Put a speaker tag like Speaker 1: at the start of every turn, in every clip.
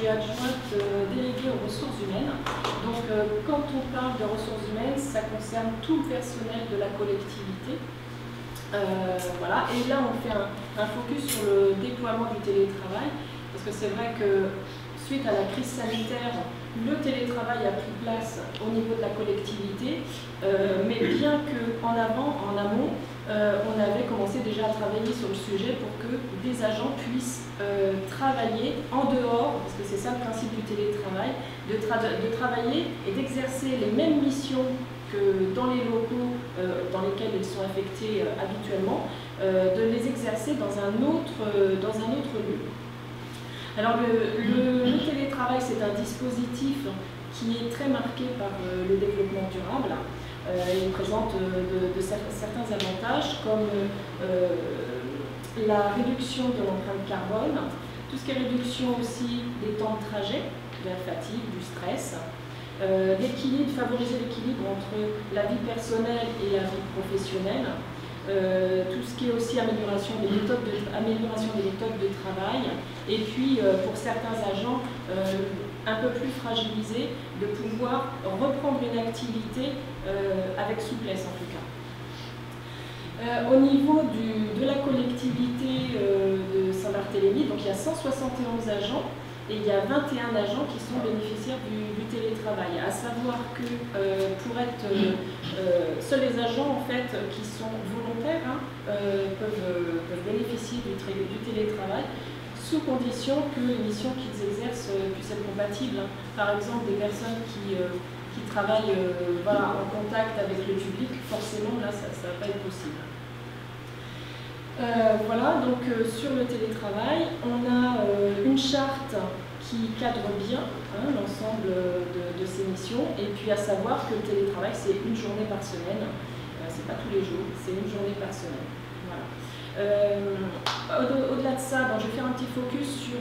Speaker 1: suis adjointe déléguée aux ressources humaines. Donc quand on parle de ressources humaines, ça concerne tout le personnel de la collectivité. Voilà. Et là, on fait un focus sur le déploiement du télétravail, parce que c'est vrai que suite à la crise sanitaire, le télétravail a pris place au niveau de la collectivité, mais bien qu'en amont, on avait commencé déjà à travailler sur le sujet pour que des agents puissent travailler en dehors, parce que c'est ça le principe du télétravail, de travailler et d'exercer les mêmes missions que dans les locaux dans lesquels ils sont affectés habituellement, de les exercer dans un autre lieu. Alors le télétravail, c'est un dispositif qui est très marqué par le développement durable. Il présente certains avantages comme la réduction de l'empreinte carbone, tout ce qui est réduction aussi des temps de trajet, de la fatigue, du stress, favoriser l'équilibre entre la vie personnelle et la vie professionnelle, tout ce qui est aussi amélioration des méthodes de travail, et puis pour certains agents un peu plus fragilisés, de pouvoir reprendre une activité avec souplesse en tout cas. Au niveau de la collectivité de Saint-Barthélemy, donc il y a 171 agents et il y a 21 agents qui sont bénéficiaires du télétravail. À savoir que pour être seuls les agents en fait qui sont volontaires peuvent bénéficier du télétravail, sous condition que les missions qu'ils exercent puissent être compatibles. Par exemple, des personnes qui travaillent en contact avec le public, forcément là ça ne va pas être possible. Voilà, donc sur le télétravail, on a une charte qui cadre bien l'ensemble de ces missions, et puis à savoir que le télétravail c'est une journée par semaine, c'est pas tous les jours, c'est une journée par semaine. Voilà. Au-delà de ça, je vais faire un petit focus sur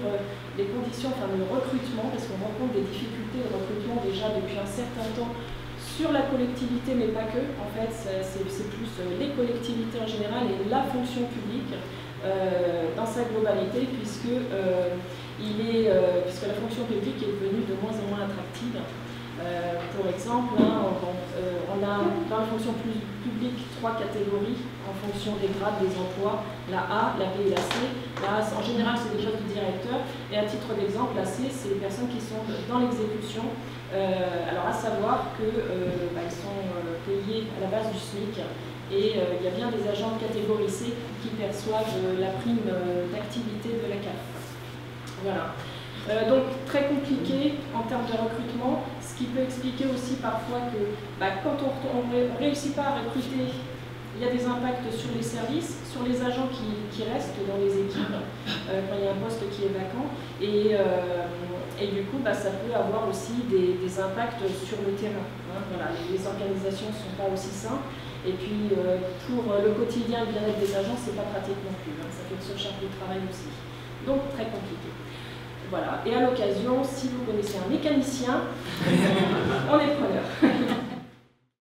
Speaker 1: les conditions de recrutement, parce qu'on rencontre des difficultés de recrutement déjà depuis un certain temps sur la collectivité, mais pas que. En fait, c'est plus les collectivités en général et la fonction publique dans sa globalité, puisque la fonction publique est devenue de moins en moins attractive. Pour exemple, on a dans la fonction publique 3 catégories en fonction des grades des emplois, la A, la B et la C. La A, en général, c'est des postes de directeur, et à titre d'exemple, la C, c'est les personnes qui sont dans l'exécution. Alors à savoir qu'ils sont payés à la base du SMIC, et il y a bien des agents de catégorie C qui perçoivent la prime d'activité de la CAF. Voilà. Donc très compliqué en termes de recrutement, ce qui peut expliquer aussi parfois que quand on ne réussit pas à recruter, il y a des impacts sur les services, sur les agents qui restent dans les équipes, quand il y a un poste qui est vacant, et du coup ça peut avoir aussi des impacts sur le terrain. Voilà, les organisations ne sont pas aussi simples, et puis pour le quotidien et le bien-être des agents, c'est pas pratique non plus, ça fait une surcharge de travail aussi. Donc très compliqué. Voilà. Et à l'occasion, si vous connaissez un mécanicien, on est preneur.